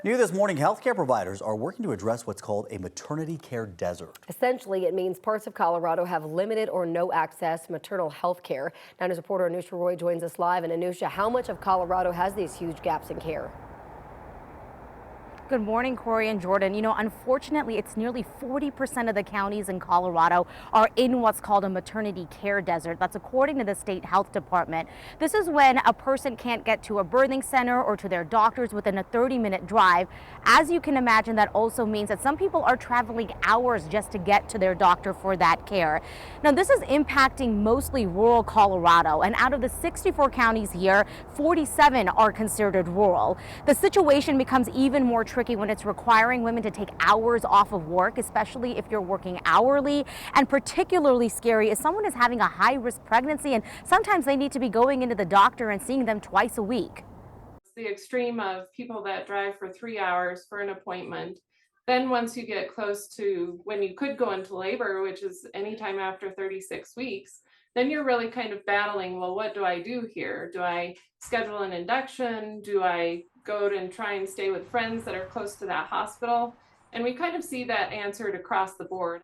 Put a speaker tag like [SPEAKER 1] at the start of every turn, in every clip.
[SPEAKER 1] New this morning, healthcare providers are working to address what's called a maternity care desert.
[SPEAKER 2] Essentially, it means parts of Colorado have limited or no access to maternal health care. Now, news reporter Anusha Roy joins us live. And Anusha, how much of Colorado has these huge gaps in care?
[SPEAKER 3] Good morning, Corey and Jordan. You know, unfortunately, it's nearly 40% of the counties in Colorado are in what's called a maternity care desert. That's according to the state health department. This is when a person can't get to a birthing center or to their doctors within a 30-minute drive. As you can imagine, that also means that some people are traveling hours just to get to their doctor for that care. Now, this is impacting mostly rural Colorado, and out of the 64 counties here, 47 are considered rural. The situation becomes even more tricky when it's requiring women to take hours off of work, especially if you're working hourly. And particularly scary is someone is having a high-risk pregnancy, and sometimes they need to be going into the doctor and seeing them twice a week.
[SPEAKER 4] It's the extreme of people that drive for 3 hours for an appointment. Then once you get close to when you could go into labor, which is anytime after 36 weeks, then you're really kind of battling, well, what do I do here? Do I schedule an induction? Do I go and try and stay with friends that are close to that hospital? And we kind of see that answered across the board.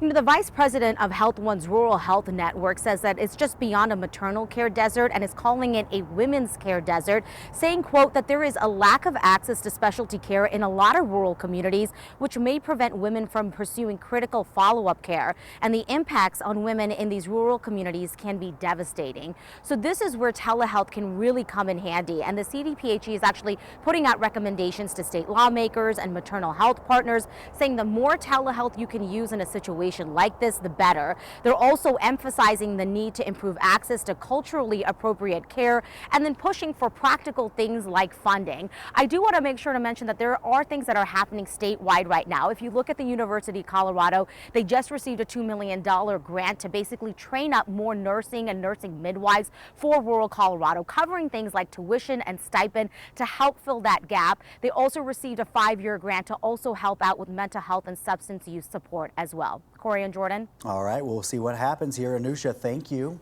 [SPEAKER 3] You know, the vice president of Health One's Rural Health Network says that it's just beyond a maternal care desert and is calling it a women's care desert, saying, quote, that there is a lack of access to specialty care in a lot of rural communities, which may prevent women from pursuing critical follow-up care. And the impacts on women in these rural communities can be devastating. So this is where telehealth can really come in handy. And the CDPHE is actually putting out recommendations to state lawmakers and maternal health partners, saying the more telehealth you can use in a situation like this, the better. They're also emphasizing the need to improve access to culturally appropriate care and then pushing for practical things like funding. I do want to make sure to mention that there are things that are happening statewide right now. If you look at the University of Colorado, they just received a $2 million grant to basically train up more nursing and nursing midwives for rural Colorado, covering things like tuition and stipend to help fill that gap. They also received a 5-year grant to also help out with mental health and substance use support as well. Corey and Jordan.
[SPEAKER 1] All right, we'll see what happens here. Anusha, thank you.